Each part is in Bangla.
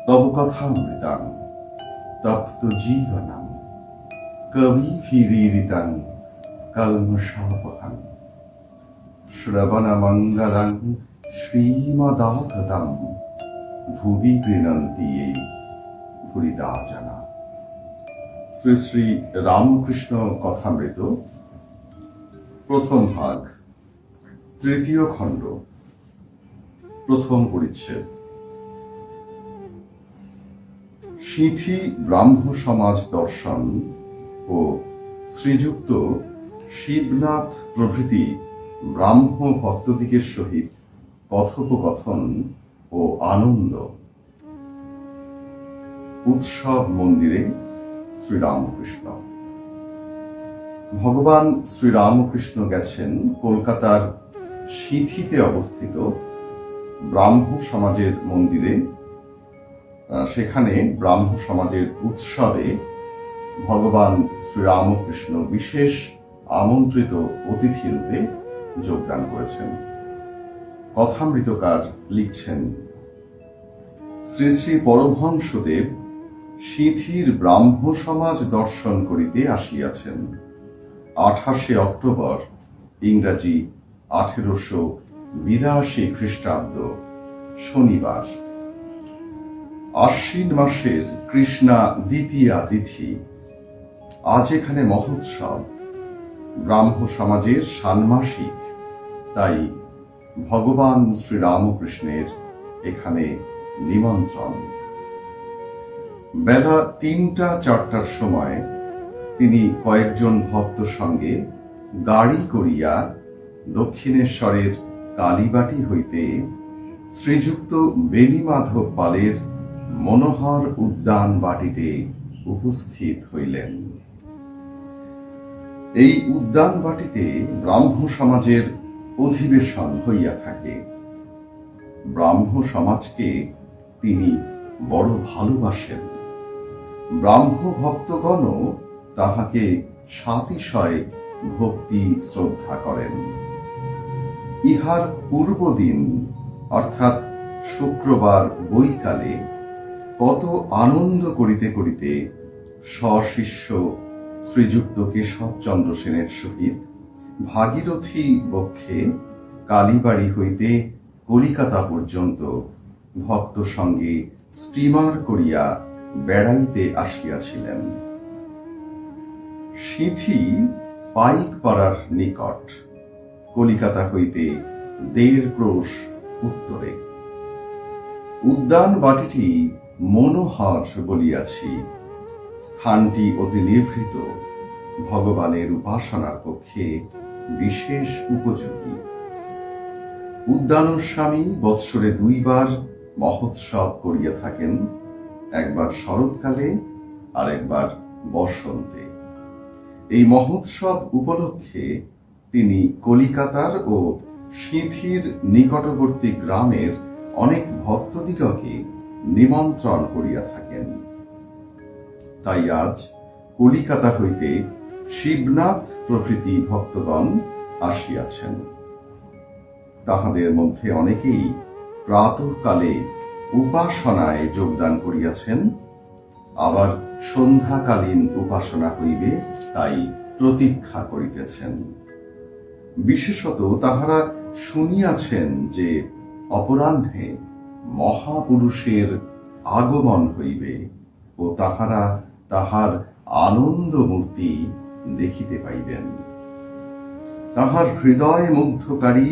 তব কথামৃতাং তপ্ত জীবনম কবিভিরীরিতাং কলমশাপহং শ্রবণমঙ্গলং শ্রীমদাততম ভুবি গৃণন্তি ये ভুরিদা জানা। শ্রী শ্রী রামকৃষ্ণ কথামৃত, প্রথম ভাগ, তৃতীয় খণ্ড, প্রথম পরিচ্ছেদ। সিঁথি ব্রাহ্ম সমাজ দর্শন ও শ্রীযুক্ত শিবনাথ প্রভৃতি ব্রাহ্ম ভক্তদিগের সহিত কথোপকথন ও আনন্দ। উৎসব মন্দিরে শ্রীরামকৃষ্ণ। ভগবান শ্রীরামকৃষ্ণ গেছেন কলকাতার সিঁথিতে অবস্থিত ব্রাহ্ম সমাজের মন্দিরে। সেখানে ব্রাহ্ম সমাজের উৎসবে ভগবান শ্রীরামকৃষ্ণ বিশেষ আমন্ত্রিত অতিথি রূপে যোগদান করেছেন। কথামৃতকার লিখছেন, শ্রী শ্রী পরমহংসদেব সিঁথির ব্রাহ্ম সমাজ দর্শন করিতে আসিয়াছেন। 28 অক্টোবর ইংরাজি 1882 খ্রিস্টাব্দ শনিবার। আশ্বিন মাসের কৃষ্ণা দ্বিতীয়া তিথি। আজ এখানে মহোৎসব, ব্রাহ্ম সমাজের ষান্মাসিক। তাই ভগবান শ্রীরামকৃষ্ণের এখানে নিমন্ত্রণ। বেলা 3টা-4টার সময় তিনি কয়েকজন ভক্ত সঙ্গে গাড়ি করিয়া দক্ষিণেশ্বরের কালীবাটি হইতে শ্রীযুক্ত বেণীমাধব পালের মনোহর উদ্যান বাটিতে উপস্থিত হইলেন। এই উদ্যান বাটিতে ব্রাহ্ম সমাজের অধিবেশন হইয়া থাকে। ব্রাহ্ম সমাজকে তিনি বড় ভালোবাসেন। ব্রাহ্ম ভক্তগণও তাহাকে সাতিশয় ভক্তি শ্রদ্ধা করেন। ইহার পূর্বদিন অর্থাৎ শুক্রবার বৈকালে কত আনন্দ করিতে করিতে সশিষ্য শ্রীযুক্ত কেশবচন্দ্র সেনের সহিত ভাগীরথী বক্ষে কালীবাড়ি হইতে কলিকাতা পর্যন্ত ভক্ত সঙ্গে স্টিমার করিয়া বেড়াইতে আসিয়াছিলেন। সিঁথি পাইকপাড়ার নিকট, কলিকাতা হইতে 1.5 ক্রোশ উত্তরে। উদ্যান বাটিটি মনোহর বলিয়াছি। স্থানটি অতি নিভৃত, ভগবানের উপাসনার পক্ষে বিশেষ উপযোগী। উদ্যানস্বামী বৎসরে 2 বার মহোৎসব করিয়া থাকেন, একবার শরৎকালে আর একবার বসন্তে। এই মহোৎসব উপলক্ষে তিনি কলিকাতার ও সিঁথির নিকটবর্তী গ্রামের অনেক ভক্তদিগকে নিমন্ত্রণ করিয়া থাকেন। তাই আজ কলিকাতা হইতে শিবনাথ প্রভৃতি ভক্তগণ আসিয়াছেন। তাহাদের মধ্যে অনেকেই প্রাতঃকালে উপাসনায় যোগদান করিয়াছেন, আবার সন্ধ্যাকালীন উপাসনা হইবে তাই প্রতীক্ষা করিতেছেন। বিশেষত তাহারা শুনিয়াছেন যে অপরাহ্নে মহাপুরুষের আগমন হইবে ও তাহারা তাহার আনন্দ মূর্তি দেখিতে পাইবেন। তাহার হৃদয় মুগ্ধকারী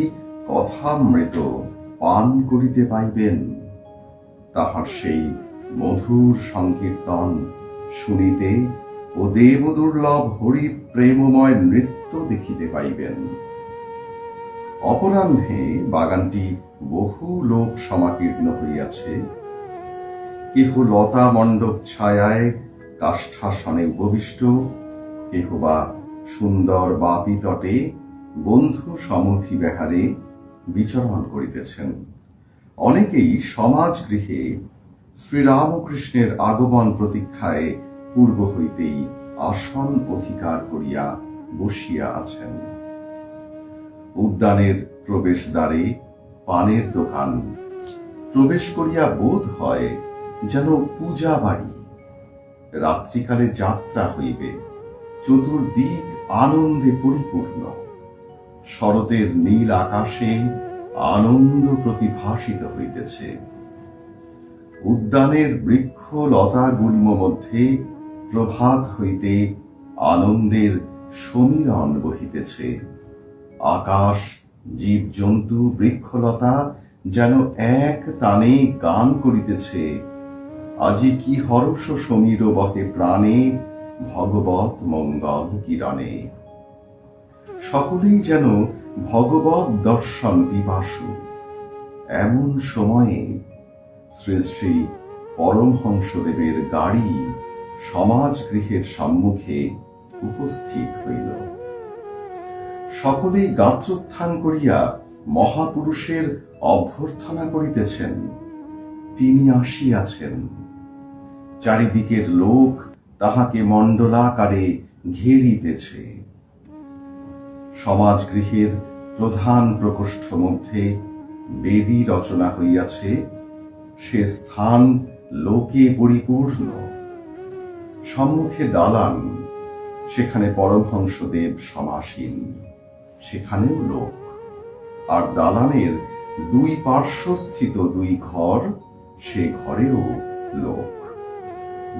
কথামৃত পান করিতে পাইবেন। তাহার সেই মধুর সংকীর্তন শুনিতে ও দেবদুর্লভ হরি প্রেমময় নৃত্য দেখিতে পাইবেন। অপরাহ্নে বাগানটি বহু লোক সমাকীর্ণ হইয়াছে। কেহ লতা মণ্ডপ ছায়ায় কাষ্ঠাসনে উপবিষ্ট, কেহ বা সুন্দর বাপি তটে বন্ধু সমুখী বেহারে বিচরণ করিতেছেন। অনেকেই সমাজ গৃহে শ্রীরামকৃষ্ণের আগমন প্রতীক্ষায় পূর্ব হইতেই আসন অধিকার করিয়া বসিয়া আছেন। উদ্যানের প্রবেশদ্বারে পানের দোকান। প্রবেশ করিয়া বোধ হয় যেন পূজা বাড়ি। রাত্রিকালে যাত্রা হইবে, চতুর্দিক আনন্দে পরিপূর্ণ। শরতের নীল আকাশে আনন্দ প্রতিভাসিত হইতেছে। উদ্যানের বৃক্ষ লতা গুল্ম মধ্যে প্রভাত হইতে আনন্দের সমীরণ বহিতেছে। আকাশ, জীবজন্তু, বৃক্ষলতা যেন এক তানে গান করিতেছে, আজি কি হর্ষ সমীর বহে প্রাণে, ভগবত মঙ্গল কিরণে। সকলেই যেন ভগবত দর্শন পিপাসু। এমন সময়ে শ্রী শ্রী পরমহংসদেবের গাড়ি সমাজ গৃহের সম্মুখে উপস্থিত হইল। সকলেই গাত্রোত্থান করিয়া মহাপুরুষের অভ্যর্থনা করিতেছেন। তিনি আসিয়াছেন। চারিদিকের লোক তাহাকে মণ্ডলাকারে ঘেরিতেছে। সমাজ গৃহের প্রধান প্রকোষ্ঠ মধ্যে বেদী রচনা হইয়াছে, সে স্থান লোকে পরিপূর্ণ। সম্মুখে দালান, সেখানে পরমহংসদেব সমাসীন, সেখানেও লোক। আর দালানের দুই পার্শ্বস্থিত দুই ঘর, সে ঘরেও লোক।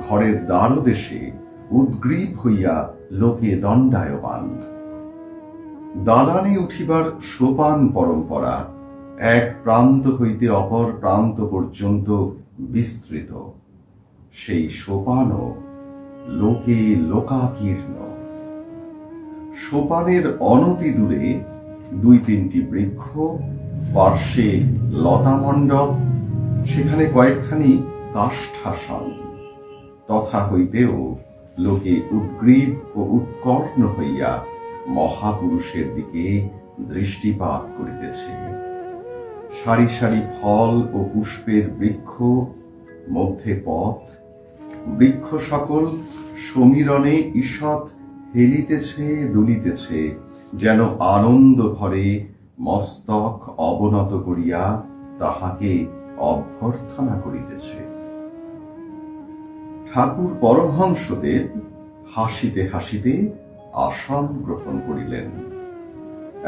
ঘরের দ্বারদেশে উদ্গ্রীব হইয়া লোকে দণ্ডায়মান। দালানে উঠিবার সোপান পরম্পরা এক প্রান্ত হইতে অপর প্রান্ত পর্যন্ত বিস্তৃত। সেই সোপানও লোকে লোকাকীর্ণ। সোপানের অনতি দূরে দুই তিনটি বৃক্ষ, পার্শ্বে লতামণ্ডপ, সেখানে কয়েকখানি কাষ্ঠাসন। তথা হইতেও লোকে উদ্গ্রীব ও উৎকর্ণ হইয়া মহাপুরুষের দিকে দৃষ্টিপাত করিতেছে। সারি সারি ফল ও পুষ্পের বৃক্ষ, মধ্যে পথ। বৃক্ষ সকল সমীরণে ঈষৎ হেলিতেছে, দুলিতেছে, যেন আনন্দ ভরে মস্তক অবনত করিয়া তাহাকে অভ্যর্থনা করিতেছে। ঠাকুর পরমহংসদেব হাসিতে হাসিতে আসন গ্রহণ করিলেন।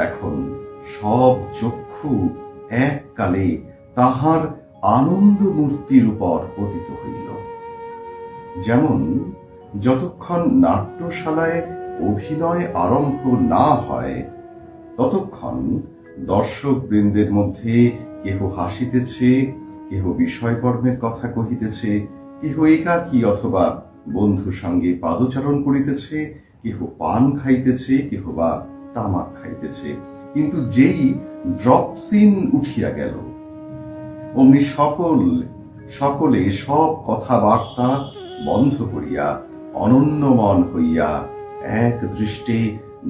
এখন সব চক্ষু এককালে তাহার আনন্দ মূর্তির উপর পতিত হইল। যেমন যতক্ষণ নাট্যশালায় অভিনয় আরম্ভ না হয়, ততক্ষণ দর্শক বৃন্দের মধ্যে কেহ হাসিতেছে, কেহ বিষয়কর্মের কথা কহিতেছে, কেহ একাকী অথবা বন্ধু সঙ্গে পাদচারণ করিতেছে, কেহ পান খাইতেছে, কেহ বা তামাক খাইতেছে। কিন্তু যেই ড্রপ সিন উঠিয়া গেল, অমনি সকলে সব কথাবার্তা বন্ধ করিয়া অনন্যমন হইয়া এক দৃষ্টে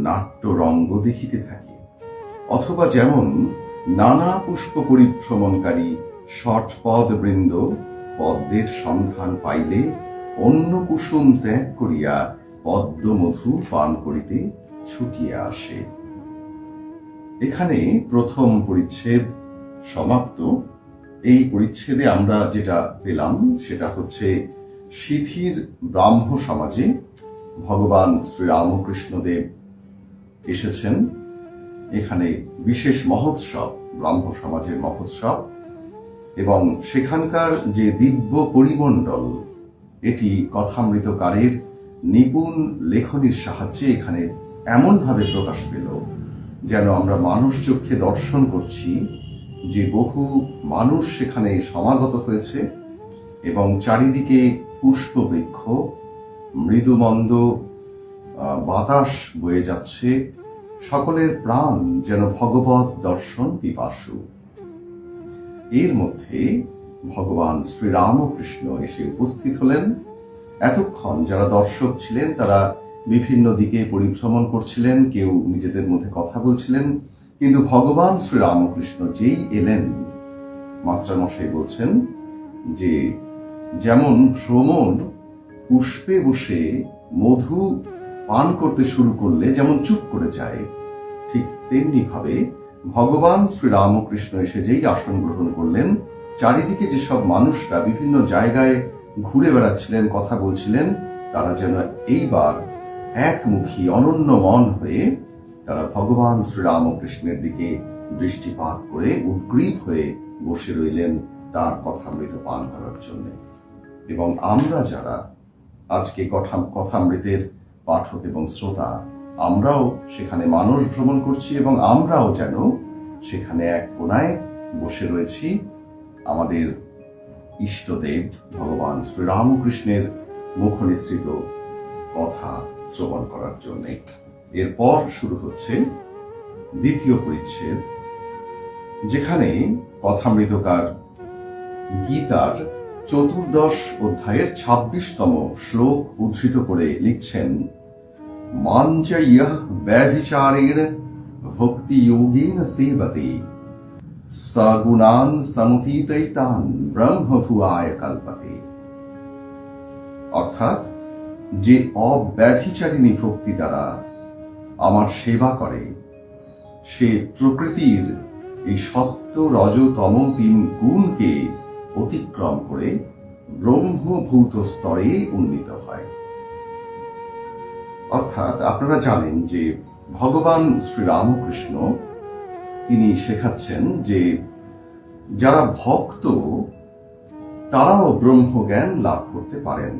নাট্যরঙ্গ দেখিতে থাকে। অথবা যেমন নানা পুষ্প পরিভ্রমণকারী ষটপদ বৃন্দ পদ্মের সন্ধান পাইলে অন্য কুসুম ত্যাগ করিয়া পদ্মমধু পান করিতে ছুটিয়া আসে। এখানে প্রথম পরিচ্ছেদ সমাপ্ত। এই পরিচ্ছেদে আমরা যেটা পেলাম সেটা হচ্ছে সিথির ব্রাহ্ম সমাজে ভগবান শ্রীরামকৃষ্ণদেব এসেছেন। এখানে বিশেষ মহোৎসব, ব্রাহ্ম সমাজের মহোৎসব, এবং সেখানকার যে দিব্য পরিমণ্ডল, এটি কথামৃতকারের নিপুণ লেখনীর সাহায্যে এখানে এমনভাবে প্রকাশ পেল যেন আমরা মানুষ চক্ষে দর্শন করছি যে বহু মানুষ সেখানে সমাগত হয়েছে এবং চারিদিকে পুষ্পবৃক্ষ, মৃদুমন্দ বাতাস বয়ে যাচ্ছে। সকলের প্রাণ যেন ভগবত দর্শন পিপাসু। এর মধ্যে ভগবান শ্রীরামকৃষ্ণ এসে উপস্থিত হলেন। এতক্ষণ যারা দর্শক ছিলেন তারা বিভিন্ন দিকে পরিভ্রমণ করছিলেন, কেউ নিজেদের মধ্যে কথা বলছিলেন, কিন্তু ভগবান শ্রীরামকৃষ্ণ যেই এলেন, মাস্টার মশাই বলছেন যে যেমন ভ্রমর পুষ্পে বসে মধু পান করতে শুরু করলে যেমন চুপ করে যায়, ঠিক তেমনি ভাবে ভগবান শ্রীরামকৃষ্ণ এসে যেই আসন গ্রহণ করলেন, চারিদিকে যেসব মানুষরা বিভিন্ন জায়গায় ঘুরে বেড়াচ্ছিলেন, কথা বলছিলেন, তারা যেন এইবার একমুখী অনন্য মন হয়ে তারা ভগবান শ্রীরামকৃষ্ণের দিকে দৃষ্টিপাত করে উদ্গ্রীব হয়ে বসে রইলেন তার কথামৃত পান করার জন্য। এবং আমরা যারা আজকে কথামৃতের পাঠক এবং শ্রোতা, আমরাও সেখানে মানস ভ্রমণ করছি এবং আমরাও যেন সেখানে এক কোনায় বসে রয়েছি আমাদের ইষ্টদেব ভগবান শ্রীরামকৃষ্ণের মুখনিসৃত কথা শ্রবণ করার জন্য। এরপর শুরু হচ্ছে দ্বিতীয় পরিচ্ছেদ, যেখানে কথামৃতকার গীতার 14 অধ্যায়ের 26তম শ্লোক উদ্ধৃত করে লিখছেন, মাঞ্চ ইয়ঃ ব্যভিচারেণ ভক্তি যোগেন সেবতে সগুণান সমুদিতৈতান ব্রহ্মভুয়ায় কল্পতে। অর্থাৎ, যে অব্যভিচারিণী ভক্তি দ্বারা আমার সেবা করে, সে প্রকৃতির এই সত্য রজ তম 3 গুণকে অতিক্রম করে ব্রহ্মভূত স্তরে উন্নীত হয়। অর্থাৎ আপনারা জানেন যে ভগবান শ্রীরামকৃষ্ণ তিনি শেখাচ্ছেন যে যারা ভক্ত তারাও ব্রহ্মজ্ঞান লাভ করতে পারেন।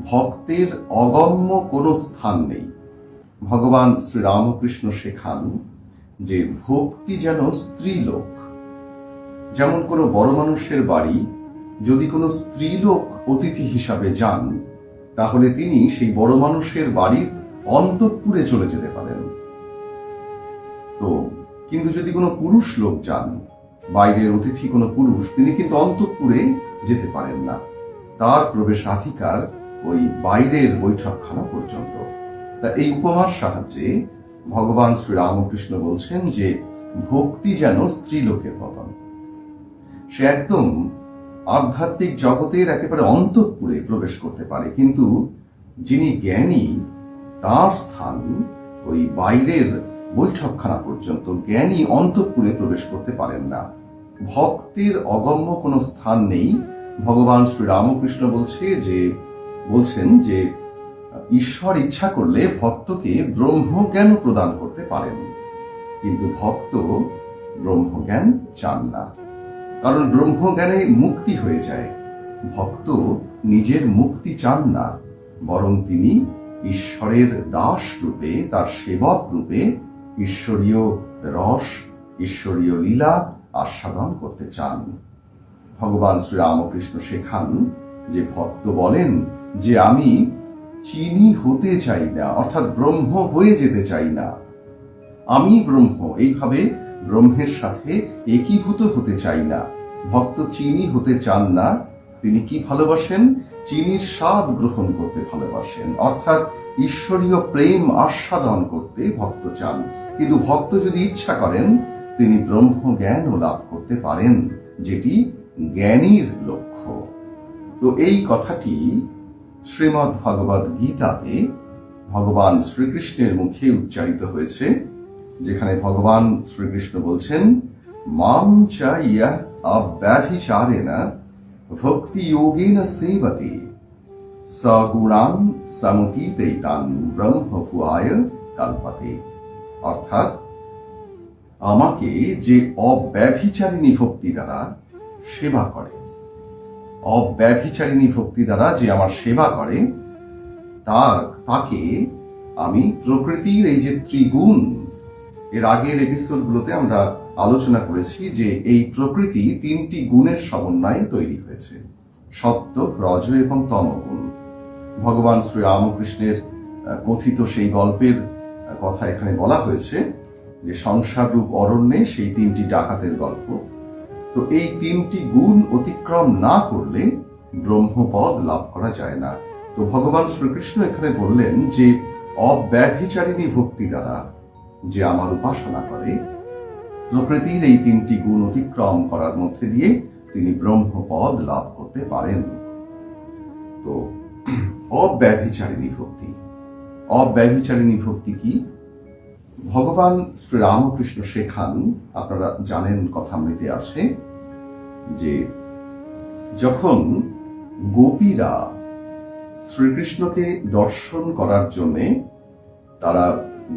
ভক্তের অগম্য কোনো স্থান নেই। ভগবান শ্রীরামকৃষ্ণ শেখান যে ভক্তি যেন স্ত্রীলোক। যেমন কোনো বড় মানুষের বাড়ি যদি কোনো স্ত্রীলোক অতিথি হিসাবে যান, তাহলে তিনি সেই বড় মানুষের বাড়ির অন্তঃপুরে চলে যেতে পারেন। তো কিন্তু যদি কোনো পুরুষ লোক যান, বাইরের অতিথি কোনো পুরুষ, তিনি কিন্তু অন্তঃপুরে যেতে পারেন না। তার প্রবেশাধিকার ওই বাইরের বৈঠকখানা পর্যন্ত। তা এই উপমার সাহায্যে ভগবান শ্রীরামকৃষ্ণ বলছেন যে ভক্তি যেন স্ত্রীলোকের মতন। সে একদম আধ্যাত্মিক জগতের একেবারে অন্তঃপুরে প্রবেশ করতে পারে, কিন্তু যিনি জ্ঞানী তার স্থান ওই বাইরের বৈঠকখানা পর্যন্ত। জ্ঞানী অন্তঃপুরে প্রবেশ করতে পারেন না। ভক্তের অগম্য কোনো স্থান নেই। ভগবান শ্রীরামকৃষ্ণ বলছেন যে ঈশ্বর ইচ্ছা করলে ভক্তকে ব্রহ্মজ্ঞান প্রদান করতে পারেন, কিন্তু ভক্ত ব্রহ্মজ্ঞান চান না, কারণ ব্রহ্মজ্ঞানে মুক্তি হয়ে যায়। ভক্ত নিজের মুক্তি চান না, বরং তিনি ঈশ্বরের দাস রূপে, তার সেবক রূপে ঈশ্বরীয় রস, ঈশ্বরীয় লীলা আস্বাদন করতে চান। ভগবান শ্রীরামকৃষ্ণ শেখান যে ভক্ত বলেন যে আমি চিনি হতে চাই না, অর্থাৎ ব্রহ্ম হয়ে যেতে চাই না। আমি ব্রহ্ম, এইভাবে ব্রহ্মের সাথে একীভূত হতে চাই না। ভক্ত চিনি হতে চান না। তিনি কি ভালোবাসেন? চিনির স্বাদ গ্রহণ করতে ভালোবাসেন, অর্থাৎ ঈশ্বরীয় প্রেম আস্বাদন করতে ভক্ত চান। কিন্তু ভক্ত যদি ইচ্ছা করেন, তিনি ব্রহ্মজ্ঞানও লাভ করতে পারেন, যেটি জ্ঞানীর লক্ষ্য। তো এই কথাটি শ্রীমদ্ ভগবদ গীতাতে ভগবান শ্রীকৃষ্ণের মুখে উচ্চারিত হয়েছে, যেখানে ভগবান শ্রীকৃষ্ণ বলছেন, মাম চ ইয়ঃ অব্যভিচারেণ ভক্তি যোগেন সেবতে সগুণান সমুদিতৈতান ব্রহ্মভুয়ায় কল্পতে। অর্থাৎ, আমাকে যে অব্যভিচারিণী ভক্তি দ্বারা সেবা করে, অব্যভিচারিণী ভক্তি দ্বারা যে আমার সেবা করে, তাকে আমি প্রকৃতির এই যে ত্রিগুণ, এর আগের এপিসোডগুলোতে আমরা আলোচনা করেছি যে এই প্রকৃতি 3টি গুণের সমন্বয়ে তৈরি হয়েছে, সত্য, রজ এবং তমগুণ। ভগবান শ্রীরামকৃষ্ণের কথিত সেই গল্পের কথা এখানে বলা হয়েছে যে সংসার রূপ অরণ্যে সেই 3টি ডাকাতের গল্প। তো এই 3টি গুণ অতিক্রম না করলে ব্রহ্মপদ লাভ করা যায় না। তো ভগবান শ্রীকৃষ্ণ এখানে বললেন যে অব্যভিচারিণী ভক্তি দ্বারা যে আমার উপাসনা করে, প্রকৃতির এই 3টি গুণ অতিক্রম করার মধ্যে দিয়ে তিনি ব্রহ্মপদ লাভ করতে পারেন। তো অব্যভিচারিণী ভক্তি, অব্যভিচারিণী ভক্তি কি? ভগবান শ্রীরামকৃষ্ণ শেখান, আপনারা জানেন কথামৃতে আছে যে যখন গোপীরা শ্রীকৃষ্ণকে দর্শন করার জন্যে তারা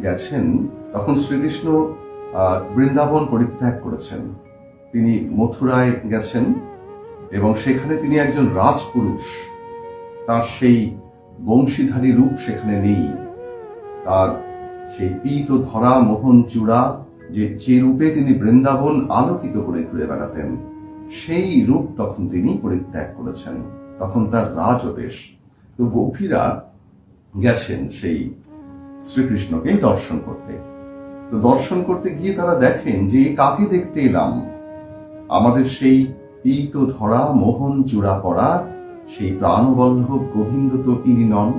গেছেন, তখন শ্রীকৃষ্ণ বৃন্দাবন পরিত্যাগ করেছেন। তিনি মথুরায় গেছেন এবং সেখানে তিনি একজন রাজপুরুষ, তার সেই বংশীধারী রূপ সেখানে নেই। তার সেই পীত ধরা মোহন চূড়া যে রূপে তিনি বৃন্দাবন আলোকিত করে ঘুরে বেড়াতেন, সেই রূপ তখন তিনি পরিত্যাগ করেছেন। তখন তার রাজবেশ। তো গোপীরা গেছেন সেই শ্রীকৃষ্ণকে দর্শন করতে। তো দর্শন করতে গিয়ে তারা দেখেন যে কাকে দেখতে এলাম, আমাদের সেই পীত ধরা মোহন চূড়া পড়া সেই প্রাণবল্লভ গোবিন্দ তো ইনি নন,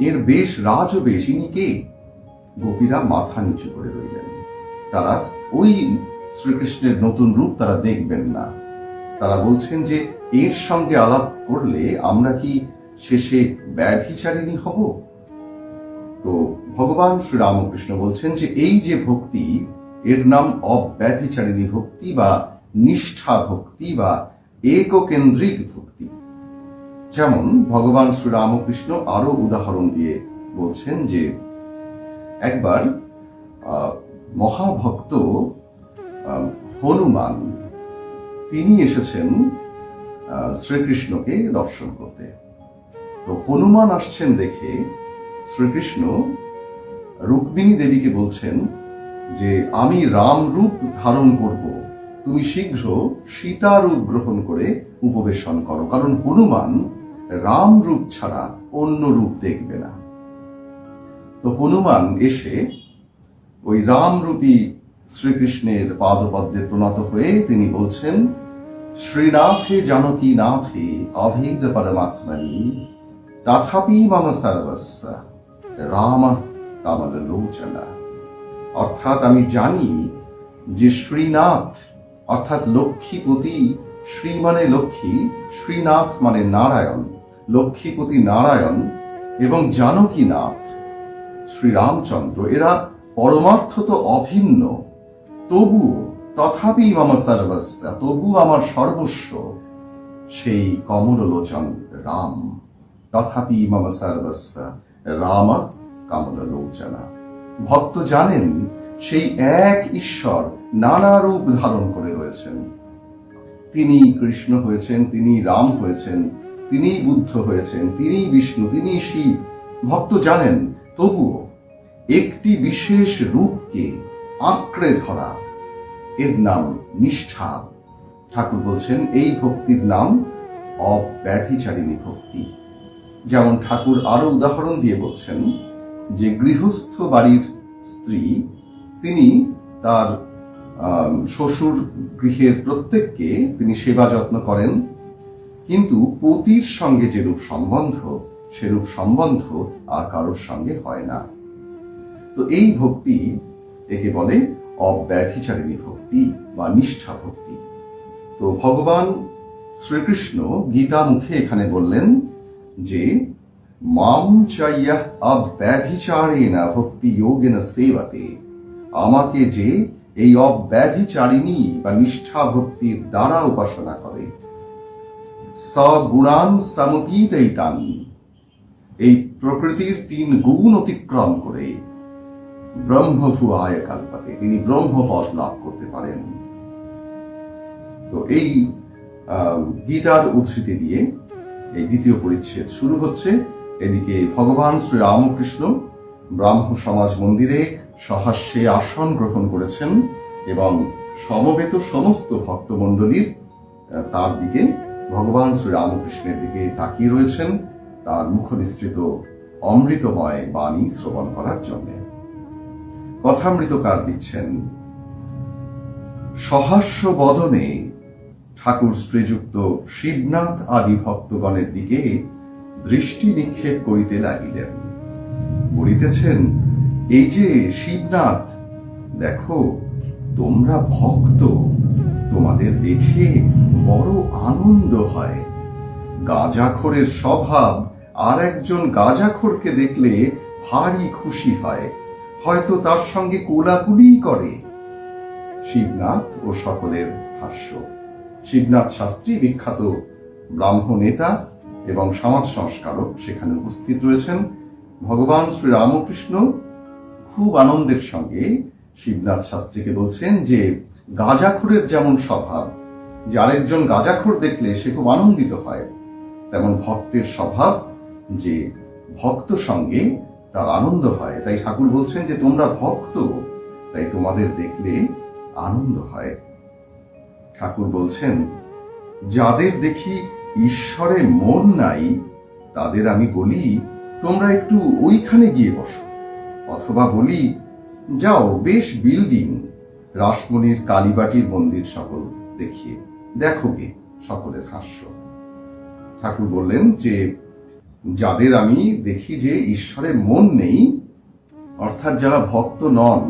এর বেশ রাজবেশ, ইনি কে? গোপীরা মাথা নিচু করে রইলেন। তারা ওই শ্রীকৃষ্ণের নতুন রূপ তারা দেখবেন না। তারা বলছেন যে এর সঙ্গে আলাপ করলে আমরা কি শেষে ব্যভিচারিণী হব? তো ভগবান শ্রীরামকৃষ্ণ বলছেন যে এই যে ভক্তি, এর নাম অব্যভিচারিণী ভক্তি বা নিষ্ঠা ভক্তি বা এককেন্দ্রিক ভক্তি। যেমন ভগবান শ্রীরামকৃষ্ণ আরো উদাহরণ দিয়ে বলছেন যে একবার মহাভক্ত হনুমান তিনি এসেছেন শ্রীকৃষ্ণকে দর্শন করতে। তো হনুমান আসছেন দেখে শ্রীকৃষ্ণ রুক্মিণী দেবীকে বলছেন যে আমি রাম রূপ ধারণ করব, তুমি শীঘ্র সীতা রূপ গ্রহণ করে উপবেশন করো, কারণ হনুমান রাম রূপ ছাড়া অন্য রূপ দেখবে না। তো হনুমান এসে ওই রামরূপী শ্রীকৃষ্ণের পাদপদ্মে প্রণত হয়ে তিনি বলছেন, শ্রীনাথে জানকী নাথে অভেদ পরমাত্মনি তথাপি মম সর্বস্ব রাম কমললোচনা। অর্থাৎ আমি জানি যে শ্রীনাথ অর্থাৎ লক্ষ্মীপতি, শ্রী মানে লক্ষ্মী, শ্রীনাথ মানে নারায়ণ, লক্ষ্মীপতি নারায়ণ এবং জানকীনাথ শ্রীরামচন্দ্র, এরা পরমার্থ তো অভিন্ন, তবুও তথাপি মম সর্বস্ব, তবু আমার সর্বস্ব সেই কমললোচন রাম। তথাপি মম সর্বস্ব রাম কমললোচনা। ভক্ত জানেন সেই এক ঈশ্বর নানা রূপ ধারণ করে রয়েছেন। তিনি কৃষ্ণ হয়েছেন, তিনি রাম হয়েছেন, তিনি বুদ্ধ হয়েছেন, তিনি বিষ্ণু, তিনি শিব। ভক্ত জানেন, তবুও একটি বিশেষ রূপকে আঁকড়ে ধরা, এর নাম নিষ্ঠা। ঠাকুর বলছেন এই ভক্তির নাম অব্যভিচারিণী ভক্তি। যেমন ঠাকুর আরো উদাহরণ দিয়ে বলছেন যে গৃহস্থ বাড়ির স্ত্রী তিনি তার শ্বশুর গৃহের প্রত্যেককে তিনি সেবা যত্ন করেন, কিন্তু পতির সঙ্গে যেরূপ সম্বন্ধ সেরূপ সম্বন্ধ আর কারোর সঙ্গে হয় না। তো এই ভক্তি একে বলে অব্যভিচারিণী ভক্তি বা নিষ্ঠা ভক্তি। তো ভগবান শ্রীকৃষ্ণ গীতা মুখে এখানে বললেন যে মাম চাইয়া অব্যভিচারেণ ভক্তি যোগেন সেবতে, আমাকে যে এই অব্যভিচারিণী বা নিষ্ঠা ভক্তির দ্বারা উপাসনা করে, সগুণান সমতীতৈতান, এই প্রকৃতির 3 গুণ অতিক্রম করে ব্রহ্মভুয়ায় কাল্পতে, তিনি ব্রহ্মপদ লাভ করতে পারেন। তো এই গীতার উদ্ধৃতি দিয়ে এই দ্বিতীয় পরিচ্ছেদ শুরু হচ্ছে। এদিকে ভগবান শ্রী রামকৃষ্ণ ব্রাহ্ম সমাজ মন্দিরে সহাস্যে আসন গ্রহণ করেছেন এবং সমবেত সমস্ত ভক্তমণ্ডলীর তার দিকে, ভগবান শ্রী রামকৃষ্ণের দিকে তাকিয়ে রয়েছেন, তার মুখনিসৃত অমৃতময় বাণী শ্রবণ করার জন্য। কথামৃতকার দিচ্ছেন, সহাস্য বদনে ঠাকুর শ্রীযুক্ত শিবনাথ আদি ভক্তগণের দিকে দৃষ্টি নিক্ষেপ করিতে লাগিলেন। বলিতেছেন, এই যে শিবনাথ, দেখো তোমরা ভক্ত, তোমাদের দেখে বড় আনন্দ হয়। গাঁজাখোরের স্বভাব আর একজন গাঁজাখোরকে দেখলে ভারী খুশি হয়, হয়তো তার সঙ্গে কোলাকুলি করে। শিবনাথ ও সকলের হাস্য। শিবনাথ শাস্ত্রী, বিখ্যাত ব্রাহ্ম নেতা এবং সমাজ সংস্কারক, সেখানে উপস্থিত রয়েছেন। ভগবান শ্রীরামকৃষ্ণ খুব আনন্দের সঙ্গে শিবনাথ শাস্ত্রীকে বলছেন যে গাঁজাখোরের যেমন স্বভাব, যে আরেকজন গাঁজাখোর দেখলে সে খুব আনন্দিত হয়, তেমন ভক্তের স্বভাব যে ভক্ত সঙ্গে তার আনন্দ হয়। তাই ঠাকুর বলছেন যে তোমরা ভক্ত, তাই তোমাদের দেখলে আনন্দ হয়। ঠাকুর বলছেন যাদের দেখি ঈশ্বরে মন নাই তাদের আমি বলি তোমরা একটু ওইখানে গিয়ে বসো, অথবা বলি যাও বেশ বিল্ডিং, রাসমণির কালীবাটির মন্দির সকল দেখিয়ে দেখো গে। সকলের হাস্য। ঠাকুর বললেন যে যাদের আমি দেখি যে ঈশ্বরে মন নেই, অর্থাৎ যারা ভক্ত নন,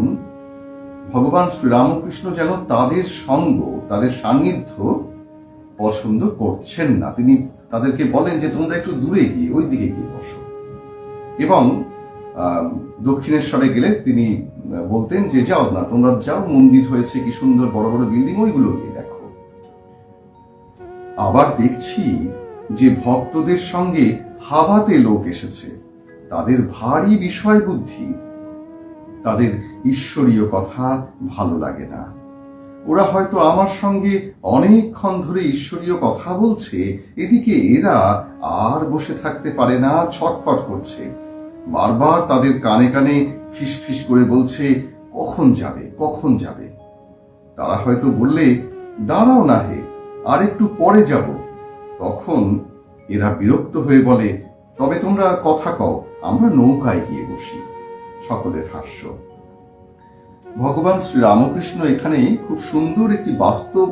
ভগবান শ্রীরামকৃষ্ণ যেন তাদের সঙ্গ, তাদের সান্নিধ্য পছন্দ করছেন না। তিনি তাদেরকে বলেন যে তোমরা একটু দূরে গিয়ে ওই দিকে গিয়ে বসো। এবং দক্ষিণেশ্বরে গেলে তিনি বলতেন যে যাও না, তোমরা যাও, মন্দির হয়েছে কি সুন্দর, বড় বড় বিল্ডিং, ওইগুলো গিয়ে দেখো। আবার দেখছি যে ভক্তদের সঙ্গে হাবাতে লোক এসেছে, তাদের ভারী বিষয় বুদ্ধি, তাদের ঈশ্বরীয় কথা ভালো লাগে না। ওরা হয়তো আমার সঙ্গে অনেকক্ষণ ধরে ঈশ্বরীয় কথা বলছে, এদিকে এরা আর বসে থাকতে পারে না, ছটফট করছে। বারবার তাদের কানে কানে ফিসফিস করে বলছে কখন যাবে, কখন যাবে। তারা হয়তো বললে দাঁড়াও না হে, আর একটু পরে যাব। তখন এরা বিরক্ত হয়ে বলে তবে তোমরা কথা কও, আমরা নৌকায় গিয়ে বসি। সকলের হাস্য। ভগবান শ্রীরামকৃষ্ণ এখানে খুব সুন্দর একটি বাস্তব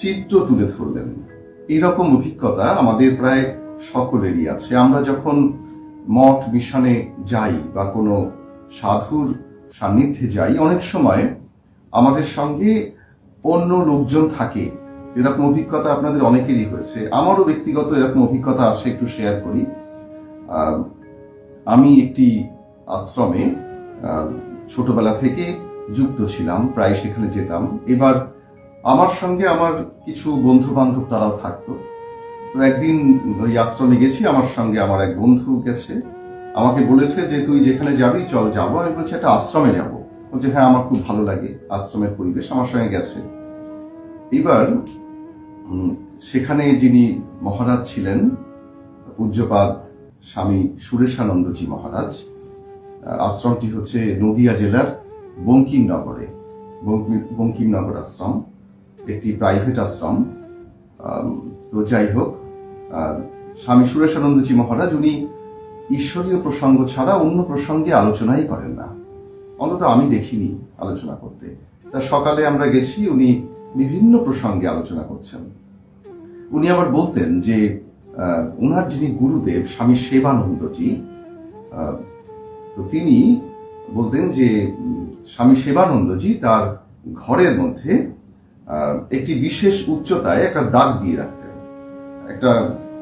চিত্র তুলে ধরলেন। এইরকম অভিজ্ঞতা আমাদের প্রায় সকলেরই আছে। আমরা যখন মঠ মিশনে যাই বা কোনো সাধুর সান্নিধ্যে যাই, অনেক সময় আমাদের সঙ্গে অন্য লোকজন থাকে। এরকম অভিজ্ঞতা আপনাদের অনেকেরই হয়েছে, আমারও ব্যক্তিগত এরকম অভিজ্ঞতা আছে, একটু শেয়ার করি। আমি একটি আশ্রমে ছোটবেলা থেকে যুক্ত ছিলাম, প্রায় সেখানে যেতাম। এবার আমার সঙ্গে আমার কিছু বন্ধু বান্ধব তারাও থাকতো। তো একদিন ওই আশ্রমে গেছি, আমার সঙ্গে আমার এক বন্ধু গেছে, আমাকে বলেছে যে তুই যেখানে যাবি চল যাবো। আমি বলছি একটা আশ্রমে যাবো। বলছে হ্যাঁ আমার খুব ভালো লাগে আশ্রমের পরিবেশ, আমার সঙ্গে গেছে। এবার সেখানে যিনি মহারাজ ছিলেন, পূজ্যপাদ স্বামী সুরেশানন্দজি মহারাজ, আশ্রমটি হচ্ছে নদিয়া জেলার বঙ্কিমনগরে, বঙ্কিমনগর আশ্রম, একটি প্রাইভেট আশ্রম। তো যাই হোক, স্বামী সুরেশানন্দজি মহারাজ উনি ঈশ্বরীয় প্রসঙ্গ ছাড়া অন্য প্রসঙ্গে আলোচনাই করেন না, অন্তত আমি দেখিনি আলোচনা করতে। তা সকালে আমরা গেছি, উনি বিভিন্ন প্রসঙ্গে আলোচনা করছেন। উনি আবার বলতেন যে ওনার যিনি গুরুদেব স্বামী সেবানন্দজি, তো তিনি বলতেন যে স্বামী সেবানন্দজি তার ঘরের মধ্যে একটি বিশেষ উচ্চতায় একটা দাগ দিয়ে রাখতেন, একটা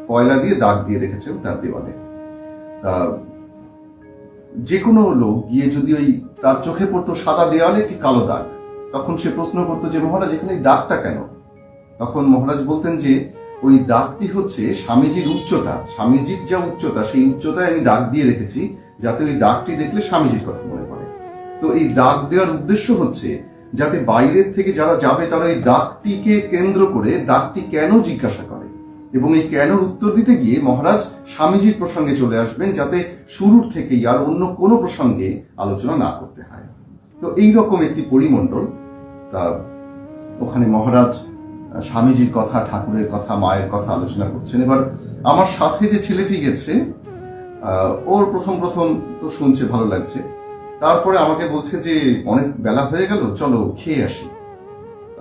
কয়লা দিয়ে দাগ দিয়ে রেখেছেন তার দেওয়ালে। যে কোনো লোক গিয়ে যদি ওই তার চোখে পড়তো সাদা দেওয়ালে একটি কালো দাগ, তখন সে প্রশ্ন করতো যে মহারাজ এখানে এই দাগটা কেন? তখন মহারাজ বলতেন যে ওই দাগটি হচ্ছে স্বামীজির উচ্চতা, স্বামীজির যা উচ্চতা সেই উচ্চতায় আমি দাগ দিয়ে রেখেছি, যাতে ওই দাগটি দেখলে স্বামীজির কথা মনে পড়ে। তো এই দাগ দেওয়ার উদ্দেশ্য হচ্ছে যাতে বাইরের থেকে যারা যাবে তারা এই দাগটিকে কেন্দ্র করে দাগটি কেন জিজ্ঞাসা করে, এবং এই কেনর উত্তর দিতে গিয়ে মহারাজ স্বামীজির প্রসঙ্গে চলে আসবেন, যাতে শুরুর থেকেই আর অন্য কোনো প্রসঙ্গে আলোচনা না করতে হয়। তো এইরকম একটি পরিমণ্ডল। তা ওখানে মহারাজ স্বামীজির কথা, ঠাকুরের কথা, মায়ের কথা আলোচনা করছেন। এবার আমার সাথে যে ছেলেটি গেছে, ওর প্রথম তো শুনছে, ভালো লাগছে। তারপরে আমাকে বলছে যে অনেক বেলা হয়ে গেল, চলো খেয়ে আসি।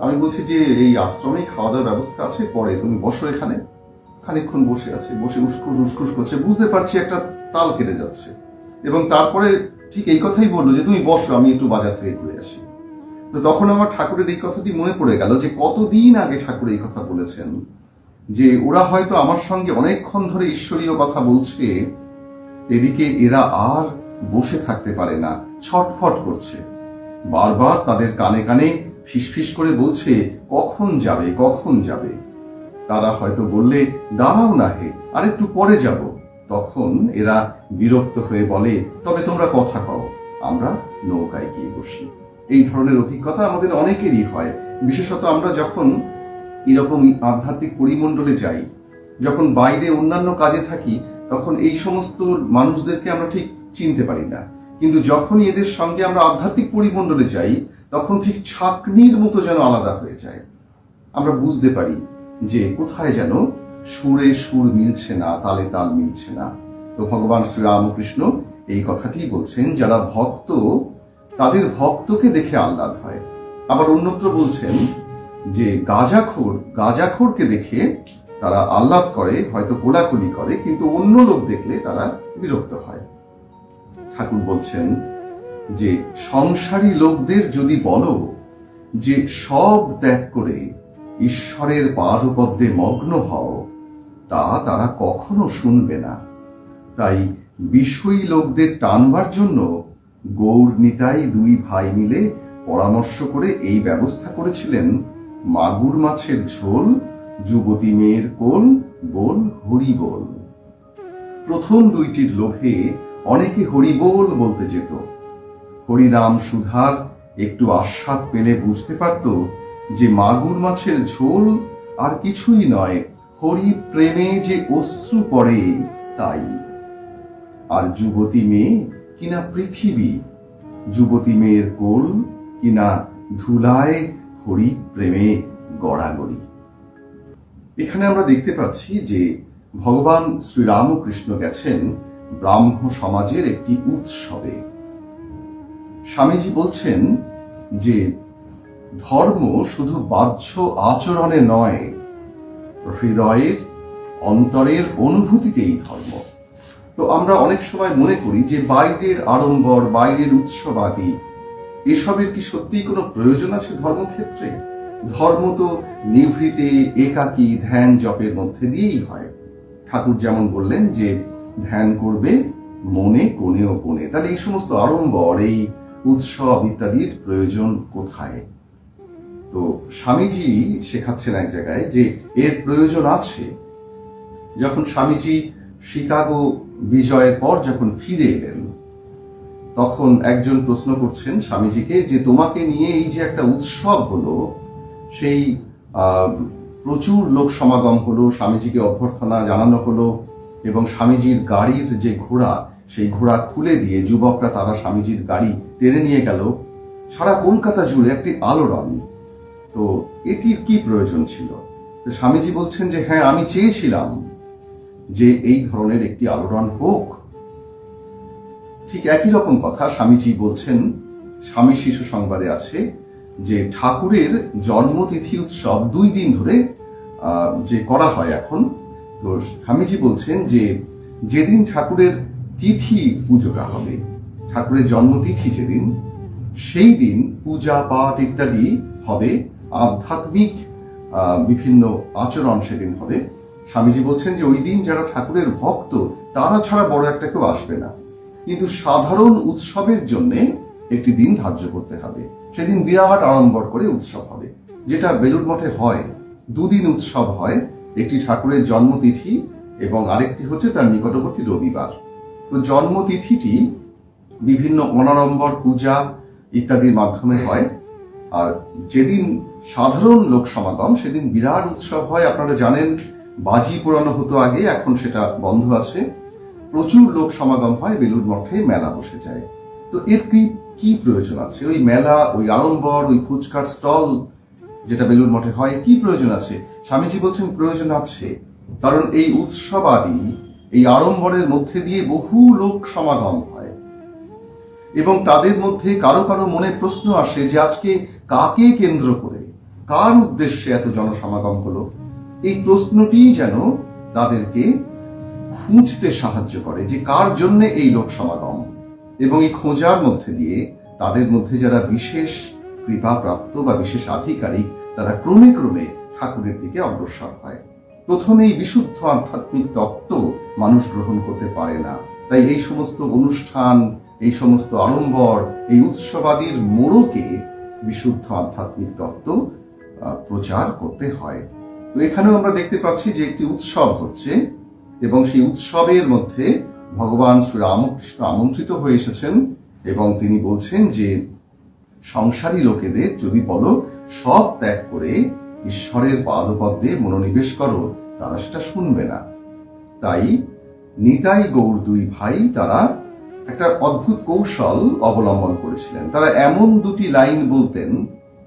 আমি বলছি যে এই আশ্রমেই খাওয়া দাওয়ার ব্যবস্থা আছে, পরে তুমি বসো এখানে। খানিকক্ষণ বসে আছে, বসে উসখুস করছে, বুঝতে পারছি একটা তাল কেটে যাচ্ছে। এবং তারপরে ঠিক এই কথাই বললো যে তুমি বসো, আমি একটু বাজার থেকে ঘুরে আসি। তো তখন আমার ঠাকুরের এই কথাটি মনে পড়ে গেল যে কতদিন আগে ঠাকুর এই কথা বলেছেন, যে ওরা হয়তো আমার সঙ্গে অনেকক্ষণ ধরে ঈশ্বরীয় কথা বলছে, এদিকে এরা আর বসে থাকতে পারে না, ছটফট করছে। বারবার তাদের কানে কানে ফিসফিস করে বলছে কখন যাবে, কখন যাবে। তারা হয়তো বললে, দাঁড়াও না হে, আর একটু পরে যাব, তখন এরা বিরক্ত হয়ে বলে, তবে তোমরা কথা কও, আমরা নৌকায় গিয়ে বসি। এই ধরনের অভিজ্ঞতা আমাদের অনেকেরই হয়। বিশেষত আমরা যখন এরকম আধ্যাত্মিক পরিমণ্ডলে যাই, যখন বাইরে অন্যান্য কাজে থাকি, তখন এই সমস্ত মানুষদেরকে আমরা ঠিক চিনতে পারি না। কিন্তু যখনই এদের সঙ্গে আমরা আধ্যাত্মিক পরিমণ্ডলে যাই, তখন ঠিক ছাঁকনির মতো যেন আলাদা হয়ে যায়। আমরা বুঝতে পারি যে কোথায় যেন সুরে সুর মিলছে না, তালে তাল মিলছে না। তো ভগবান শ্রীরামকৃষ্ণ এই কথাটি বলছেন, যারা ভক্ত তাদের ভক্তকে দেখে আহ্লাদ হয়। আবার অন্যত্র বলছেন যে গাঁজাখোরকে দেখে তারা আহ্লাদ করে, হয়তো কোলাকুলি করে, কিন্তু অন্য লোক দেখলে তারা বিরক্ত হয়। ঠাকুর বলছেন যে সংসারী লোকদের যদি বলো যে সব ত্যাগ করে ঈশ্বরের পাদপদ্মে মগ্ন হও, তা তারা কখনো শুনবে না। তাই বিষয়ী লোকদের টানবার জন্য গৌর নিতাই দুই ভাই মিলে পরামর্শ করে এই ব্যবস্থা করেছিলেন, মাগুর মাছের ঝোল, যুবতী মেয়ের কোল, বল হরি বল। প্রথম দুইটির লোভে অনেকে হরিবোল বলতে যেত। হরিনাম সুধার একটু আস্বাদ পেলে বুঝতে পারত যে মাগুর মাছের ঝোল আর কিছুই নয়, হরি প্রেমে যে অশ্রু পড়ে তাই। আর যুবতী মেয়ে কিনা পৃথিবী, যুবতী মেয়ের কোল কিনা ধুলায় হরি প্রেমে গড়াগড়ি। এখানে আমরা দেখতে পাচ্ছি যে ভগবান শ্রীরামকৃষ্ণ গেছেন ব্রাহ্ম সমাজের একটি উৎসবে। স্বামীজি বলছেন যে ধর্ম শুধু বাহ্য আচরণে নয়, হৃদয়ের অন্তরের অনুভূতিতেই ধর্ম। তো আমরা অনেক সময় মনে করি যে বাইরের আড়ম্বর, বাইরের উৎসবাদী, এসবের কি সত্যিই কোনো প্রয়োজন আছে ধর্মক্ষেত্রে? ধর্ম তো নিভৃতে একাকী ধ্যান জপের মধ্যে দিয়েই হয়। ঠাকুর যেমন বললেন যে ধ্যান করবে মনে কোণে ও কোণে। তাহলে এই সমস্ত আড়ম্বর, এই উৎসব ইত্যাদির প্রয়োজন কোথায়? তো স্বামীজি শেখাচ্ছেন এক জায়গায় যে এর প্রয়োজন আছে। যখন স্বামীজি শিকাগো বিজয়ের পর যখন ফিরে এলেন, তখন একজন প্রশ্ন করছেন স্বামীজিকে যে তোমাকে নিয়ে এই যে একটা উৎসব হলো, সেই প্রচুর লোক সমাগম হলো, স্বামীজিকে অভ্যর্থনা জানানো হলো, এবং স্বামীজির গাড়ির যে ঘোড়া, সেই ঘোড়া খুলে দিয়ে যুবকরা তারা স্বামীজির গাড়ি টেনে নিয়ে গেল। সারা কলকাতা জুড়ে একটি আলোড়ন। তো এটির কি প্রয়োজন ছিল? স্বামীজি বলছেন যে হ্যাঁ, আমি চেয়েছিলাম যে এই ধরনের একটি আলোড়ন হোক। ঠিক একই রকম কথা স্বামীজি বলছেন, স্বামী শিশু সংবাদে আছে যে ঠাকুরের জন্মতিথি উৎসব 2 দিন ধরে যে করা হয় এখন। তো স্বামীজি বলছেন যে যেদিন ঠাকুরের তিথি পুজোটা হবে, ঠাকুরের জন্মতিথি যেদিন, সেই দিন পূজা পাঠ ইত্যাদি হবে, আধ্যাত্মিক বিভিন্ন আচরণ সেদিন হবে। স্বামীজি বলছেন যে ওই দিন যারা ঠাকুরের ভক্ত তারা ছাড়া বড় একটা কেউ আসবে না, কিন্তু সাধারণ উৎসবের জন্য একটি দিন ধার্য করতে হবে। সেদিন বিরাট আড়ম্বর করে উৎসব হবে, যেটা বেলুড় মঠে হয়। 2 দিন উৎসব হয়, একটি ঠাকুরের জন্মতিথি এবং আরেকটি হচ্ছে তার নিকটবর্তী রবিবার। তো জন্মতিথিটি বিভিন্ন অনাড়ম্বর পূজা ইত্যাদির মাধ্যমে হয়, আর যেদিন সাধারণ লোক সমাগম সেদিন বিরাট উৎসব হয়। আপনারা জানেন বাজি পোড়ানো হতো আগে, এখন সেটা বন্ধ আছে। প্রচুর লোক সমাগম হয়, বেলুড় মঠে মেলা বসে যায়। তো এর কি প্রয়োজন আছে? ওই মেলা, ওই আড়ম্বর, ওই ফুচকার স্টল যেটা বেলুড় মঠে হয়, কি প্রয়োজন আছে? স্বামীজি বলছেন প্রয়োজন আছে, কারণ এই উৎসবাদী, এই আড়ম্বরের মধ্যে দিয়ে বহু লোক সমাগম হয়, এবং তাদের মধ্যে কারো কারো মনে প্রশ্ন আসে যে আজকে কাকে কেন্দ্র করে, কার উদ্দেশ্যে এত জনসমাগম হলো। এই প্রশ্নটি যেন তাদেরকে খুঁজতে সাহায্য করে যে কার জন্য এই লোক সমাগম, এবং এই খোঁজার মধ্যে দিয়ে তাদের মধ্যে যারা বিশেষ কৃপাপ্রাপ্ত বা বিশেষ আধিকারিক, তারা ক্রমে ক্রমে ঠাকুরের দিকে অগ্রসর হয়। প্রথমেই বিশুদ্ধ আধ্যাত্মিক তত্ত্ব মানুষ গ্রহণ করতে পারে না, তাই এই সমস্ত অনুষ্ঠান, এই সমস্ত আড়ম্বর, এই উৎসবাদীর মোড়কে বিশুদ্ধ আধ্যাত্মিক তত্ত্ব প্রচার করতে হয়। তো এখানেও আমরা দেখতে পাচ্ছি যে একটি উৎসব হচ্ছে এবং সেই উৎসবের মধ্যে ভগবান শ্রীরামকৃষ্ণ আমন্ত্রিত হয়ে এসেছেন এবং তিনি বলছেন যে সংসারী লোকেদের যদি বলো সব ত্যাগ করে ঈশ্বরের পাদপদ্মে মনোনিবেশ করো, তারা সেটা শুনবে না। তাই নিতাই গৌর দুই ভাই তারা একটা অদ্ভুত কৌশল অবলম্বন করেছিলেন। তারা এমন দুটি লাইন বলতেন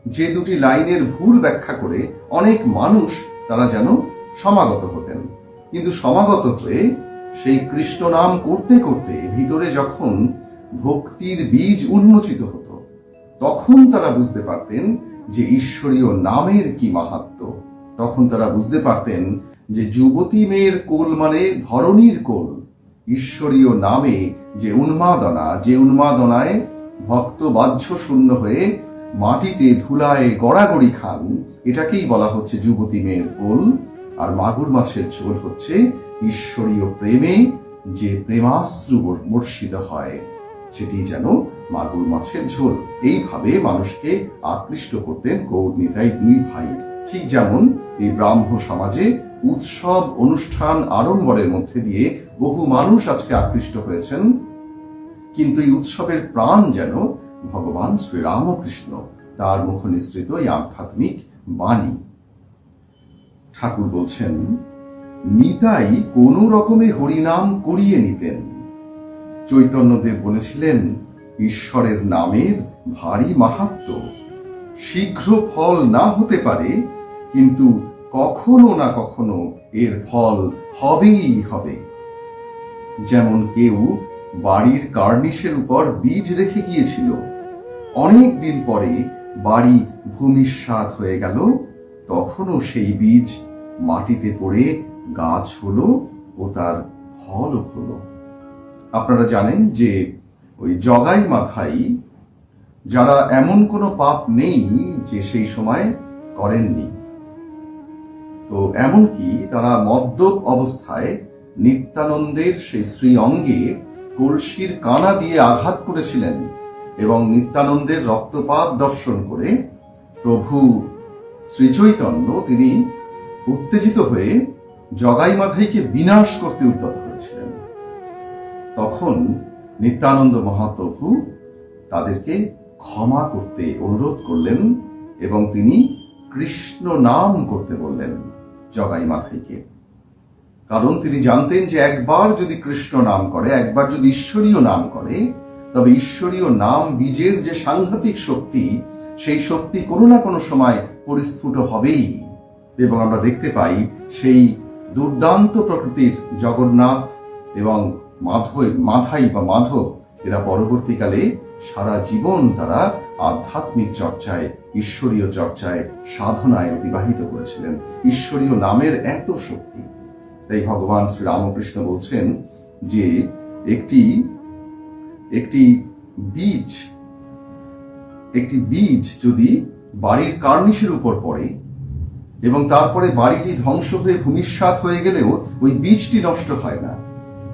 যে দুটি লাইনের ভুল ব্যাখ্যা করে অনেক মানুষ তারা যেন সমাগত হতেন, কিন্তু সমাগত হয়ে সেই কৃষ্ণ নাম করতে করতে ভিতরে যখন ভক্তির বীজ উন্মোচিত হতো, তখন তারা বুঝতে পারতেন যে ঈশ্বরীয় নামের কি মাহাত্ম্য। তখন তারা বুঝতে পারতেন যে যুবতী মেয়ের কোল মানে ধরণীর কোল। ঈশ্বরীয় নামে যে উন্মাদনায় ভক্ত বাহ্য শূন্য হয়ে মাটিতে ধুলায় গড়াগড়ি খান, এটাকেই বলা হচ্ছে যুবতী মেয়ের কোল। আর মাগুর মাছের ঝোল হচ্ছে ঈশ্বরীয় প্রেমে যে প্রেমাশ্রু বর্ষিত হয়, সেটি যেন মাগুর মাছের ঝোল। এইভাবে মানুষকে আকৃষ্ট করতেন গৌর নিতাই দুই ভাই। ঠিক যেমন এই ব্রাহ্ম সমাজে উৎসব অনুষ্ঠান আড়ম্বরের মধ্যে দিয়ে বহু মানুষ আজকে আকৃষ্ট হয়েছেন, কিন্তু এই উৎসবের প্রাণ যেন ভগবান শ্রীরামকৃষ্ণ, তার মুখ নিঃসৃত এই আধ্যাত্মিক বাণী। ঠাকুর বলছেন, নিতাই কোন রকমে হরিনাম করিয়ে নিতেন। চৈতন্যদেব বলেছিলেন, ঈশ্বরের নামের ভারী মাহাত্ম্য, শীঘ্র ফল না হতে পারে, কিন্তু কখনো না কখনো এর ফল হবেই হবে। যেমন কেউ বাড়ির কার্নিশের উপর বীজ রেখে গিয়েছিল, অনেক দিন পরে বাড়ি ভূমিস্বাদ হয়ে গেল, তখনও সেই বীজ মাটিতে পড়ে গাছ হলো ও তার ফল হলো। আপনারা জানেন যে ওই জগাই মাথাই যারা এমন কোনো পাপ নেই যে সেই সময় করেননি, তো এমনকি তারা মদ্যপ অবস্থায় নিত্যানন্দের সেই শ্রী অঙ্গে কলসির কানা দিয়ে আঘাত করেছিলেন এবং নিত্যানন্দের রক্তপাত দর্শন করে প্রভু শ্রীচৈতন্য তিনি উত্তেজিত হয়ে জগাই মাথাইকে বিনাশ করতে উদ্যত হয়েছিলেন। তখন নিত্যানন্দ মহাপ্রভু তাদেরকে ক্ষমা করতে অনুরোধ করলেন এবং তিনি কৃষ্ণ নাম করতে বললেন জগাই মাথাইকে। কারণ তিনি জানতেন যে একবার যদি কৃষ্ণ নাম করে, একবার যদি ঈশ্বরীয় নাম করে, তবে ঈশ্বরীয় নাম বীজের যে সাংঘাতিক শক্তি, সেই শক্তি কোনো না কোনো সময় পরিস্ফুট হবেই। এবং আমরা দেখতে পাই সেই দুর্দান্ত প্রকৃতির জগন্নাথ এবং মাধাই বা মাধব এরা পরবর্তীকালে সারা জীবন তারা আধ্যাত্মিক চর্চায়, ঈশ্বরীয় চর্চায়, সাধনায় অতিবাহিত করেছিলেন। ঈশ্বরীয় নামের এত শক্তি। তাই ভগবান শ্রীরামকৃষ্ণ বলছেন যে একটি বীজ যদি বাড়ির কার্নিশের উপর পড়ে এবং তারপরে বাড়িটি ধ্বংস হয়ে ভূমিস্বাৎ হয়ে গেলেও ওই বীজটি নষ্ট হয় না,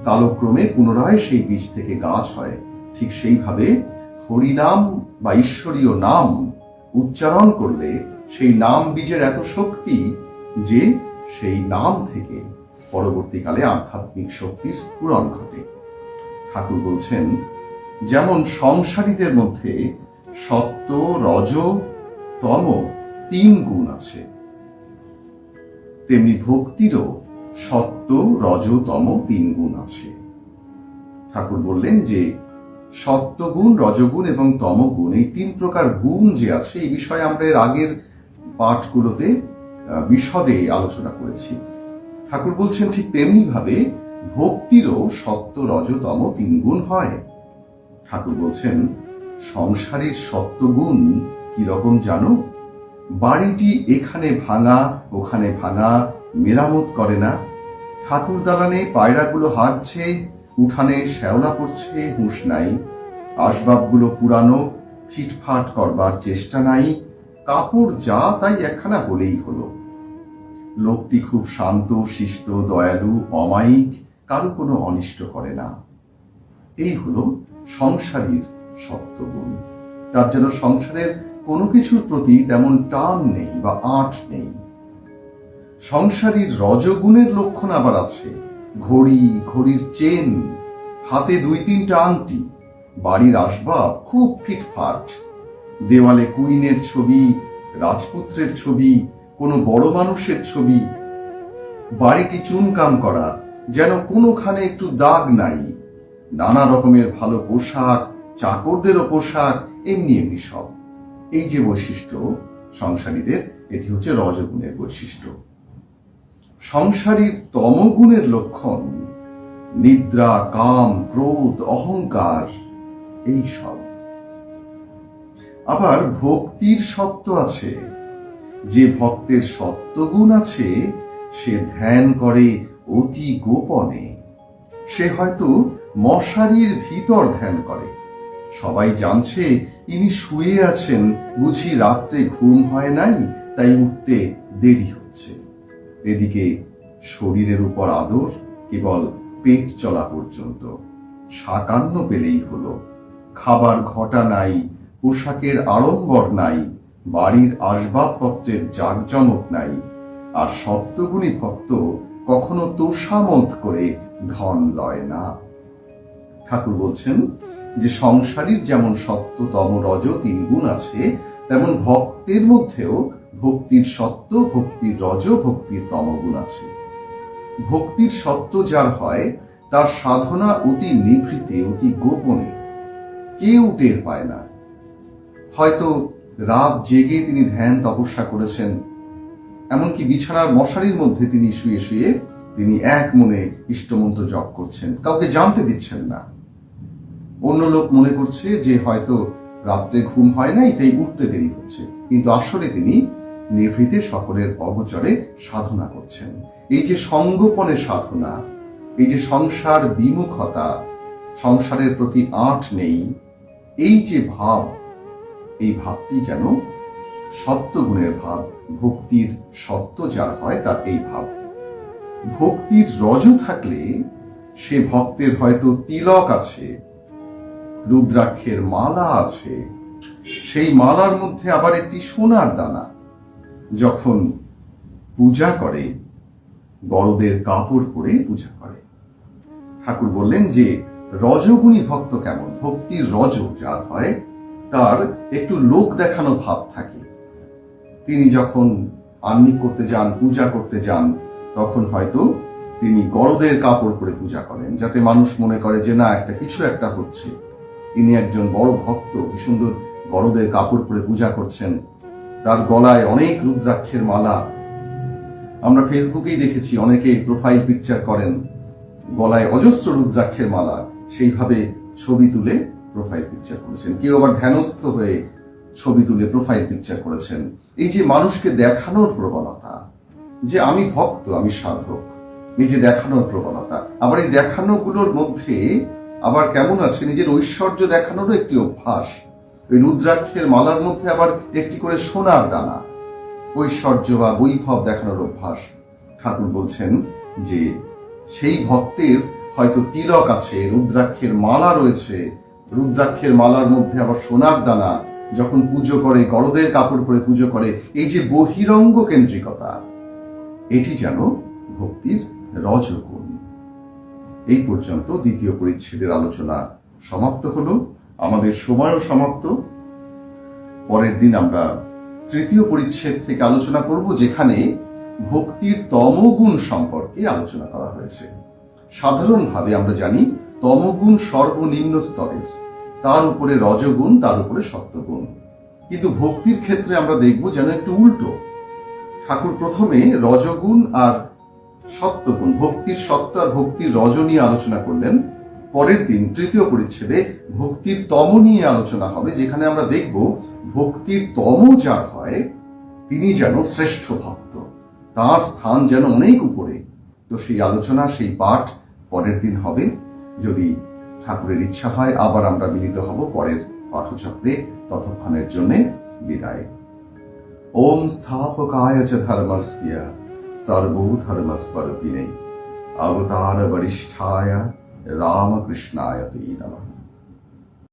কালক্রমে পুনরায় সেই বীজ থেকে গাছ হয়। ঠিক সেইভাবে হরিনাম বা ঈশ্বরীয় নাম উচ্চারণ করলে সেই নাম বীজের এত শক্তি যে সেই নাম থেকে পরবর্তীকালে আধ্যাত্মিক শক্তির স্ফুরণ ঘটে। ঠাকুর বলছেন, যেমন সংসারীদের মধ্যে সত্য, রজ, তম 3 গুণ আছে, তেমনি ভক্তিরও সত্য, রজ, তম 3 গুণ আছে। ঠাকুর বললেন যে সত্যগুণ, রজগুণ এবং তমগুণ, এই 3 প্রকার গুণ যে আছে, এই বিষয়ে আমরা এর আগের পাঠগুলোতে বিশদে আলোচনা করেছি। ঠাকুর বলছেন ঠিক তেমনি ভাবে ভক্তিরও সত্য, রজ, তম 3 গুণ হয়। ঠাকুর বলছেন, সংসারের সত্যগুণ কি রকম জানো? বাড়িটি এখানে ভাঙা ওখানে ভাঙা, মেরামত করে না। ঠাকুর দালানে পায়রাগুলো হারছে, উঠানে শ্যাওলা পড়ছে, হুঁশ নাই। আসবাবগুলো পুরানো, ফিটফাট করবার চেষ্টা নাই। কাপড় যা তাই একখানা হলেই হলো। লোকটি খুব শান্ত, শিষ্ট, দয়ালু, অমায়িক, কারো কোনো অনিষ্ট করে না। এই হলো সংসারীর সত্যগুণ। তার যেন সংসারের কোনো কিছুর প্রতি তেমন টান নেই বা আঁট নেই। সংসারীর রজগুণের লক্ষণ আবার আছে। ঘড়ি, ঘড়ির চেন, হাতে 2-3টা আংটি, বাড়ির আসবাব খুব ফিটফাট, দেওয়ালে কুইনের ছবি, রাজপুত্রের ছবি, কোনো বড় মানুষের ছবি, বাড়িটি চুনকাম করা, যেন কোনোখানে একটু দাগ নাই, নানা রকমের ভালো পোশাক, চাকরদেরও পোশাক, এমনি এমনি সব। এই যে বৈশিষ্ট্য সংসারীদের, এটি হচ্ছে রজগুণের বৈশিষ্ট্য। সংসারীর তমগুণের লক্ষণ নিদ্রা, কাম, ক্রোধ, অহংকার, এই সব। আবার ভক্তির সত্ত্ব আছে। যে ভক্তের সত্ত্বগুণ আছে সে ধ্যান করে অতি গোপনে। সে হয়তো মশারির ভিতর ধ্যান করে, সবাই জানছে ইনি শুয়ে আছেন, বুঝি রাত্রে ঘুম হয় নাই, তাই উঠতে দেরি হচ্ছে। এদিকে শরীরের উপর আদর কেবল পেট চলা পর্যন্ত, সাকান্ন পেলেই হলো। খাবার ঘটা নাই, পোশাকের আড়ম্বর নাই, বাড়ির আসবাবপত্রের জাঁকজমক নাই। আর সত্যগুণী ভক্ত কখনো তোষামত করে ধন লয় না। ঠাকুর বলছেন যে সংসারীর যেমন সত্য, তম, রজ 3 গুণ আছে, তেমন ভক্তের মধ্যেও ভক্তির সত্য, ভক্তির রজ, ভক্তির তম গুণ আছে। ভক্তির সত্য যার হয় তার সাধনা অতি নিভৃতে, অতি গোপনে, কেউ টের পায় না। হয়তো রাত জেগে তিনি ধ্যান তপস্যা করেছেন, এমনকি বিছানার মশারির মধ্যে তিনি শুয়ে শুয়ে তিনি এক মনে ইষ্টমন্ত্র জপ করছেন, কাউকে জানতে দিচ্ছেন না। অন্য লোক মনে করছে যে হয়তো রাত্রে ঘুম হয় নাই, তাই উঠতে দেরি হচ্ছে, কিন্তু আসলে তিনি নিভৃতে সকলের অগোচরে সাধনা করছেন। এই যে সঙ্গোপনে সাধনা, এই যে সংসার বিমুখতা, সংসারের প্রতি আঁট নেই, এই যে ভাব, এই ভাবটি যেন সত্যগুণের ভাব। ভক্তির সত্য যার হয় তার এই ভাব। ভক্তির রজ থাকলে সে ভক্তের হয়তো তিলক আছে, রুদ্রাক্ষের মালা আছে, সেই মালার মধ্যে আবার একটি সোনার দানা। যখন পূজা করে বড়দের কাপড় পরে পূজা করে। ঠাকুর বললেন যে রজগুণী ভক্ত কেমন, ভক্তির রজ যার হয় তার একটু লোক দেখানো ভাব থাকে। তিনি যখন আহ্নিক করতে যান, পূজা করতে যান, তখন হয়তো তিনি গড়দের কাপড় পরে পূজা করেন, যাতে মানুষ মনে করে যে না, কিছু একটা হচ্ছে। ইনি একজন বড় ভক্ত, কি সুন্দর গড়দের কাপড় পরে পূজা করছেন, তার গলায় অনেক রুদ্রাক্ষের মালা। আমরা ফেসবুকেই দেখেছি অনেকে প্রোফাইল পিকচার করেন, গলায় অজস্র রুদ্রাক্ষের মালা, সেইভাবে ছবি তুলে প্রোফাইল পিকচার করেছেন। কেউ আবার ধ্যানস্থ হয়ে ছবি তুলে প্রোফাইল পিকচার করেছেন। এই যে মানুষকে দেখানোর প্রবণতা যে আমি ভক্ত, আমি সাধক, এই যে দেখানোর প্রবণতা, আবার এই দেখানোগুলোর মধ্যে আবার কেমন আছে নিজের ঐশ্বর্য দেখানোরও একটি অভ্যাস। ওই রুদ্রাক্ষের মালার মধ্যে আবার একটি করে সোনার দানা, ঐশ্বর্য বা বৈভব দেখানোর অভ্যাস। ঠাকুর বলছেন যে সেই ভক্তের হয়তো তিলক আছে, রুদ্রাক্ষের মালা রয়েছে, রুদ্রাক্ষের মালার মধ্যে আবার সোনার দানা, যখন পুজো করে গড়দের কাপড় পরে পুজো করে, এই যে বহিরঙ্গ কেন্দ্রিকতা, এটি যেন ভক্তির রজগুণ। এই পর্যন্ত দ্বিতীয় পরিচ্ছেদের আলোচনা সমাপ্ত হলো, আমাদের সময়ও সমাপ্ত। পরের দিন আমরা তৃতীয় পরিচ্ছেদ থেকে আলোচনা করব, যেখানে ভক্তির তমগুণ সম্পর্কে আলোচনা করা হয়েছে। সাধারণভাবে আমরা জানি তমগুণ সর্বনিম্ন স্তরের, তার উপরে রজগুণ, তার উপরে সত্যগুণ। কিন্তু ভক্তির ক্ষেত্রে আমরা দেখব যেন একটু উল্টো। ঠাকুর প্রথমে রজগুণ আর সত্যগুণ, ভক্তির সত্য আর ভক্তির রজ নিয়ে আলোচনা করলেন। পরের দিন তৃতীয় পরিচ্ছেদে ভক্তির তম নিয়ে আলোচনা হবে, যেখানে আমরা দেখব ভক্তির তম যার হয় তিনি যেন শ্রেষ্ঠ ভক্ত, তার স্থান যেন অনেক উপরে। তো সেই আলোচনা, সেই পাঠ পরের দিন হবে। যদি ঠাকুরের ইচ্ছা হয় আবার আমরা মিলিত হব পরের পাঠচক্রে। ততক্ষণের জন্য বিদায়। ওম স্থাপকায় চ ধর্মস্য সর্বধর্মস্বরূপিণে অবতার বরিষ্ঠায় রামকৃষ্ণায় তে নমঃ।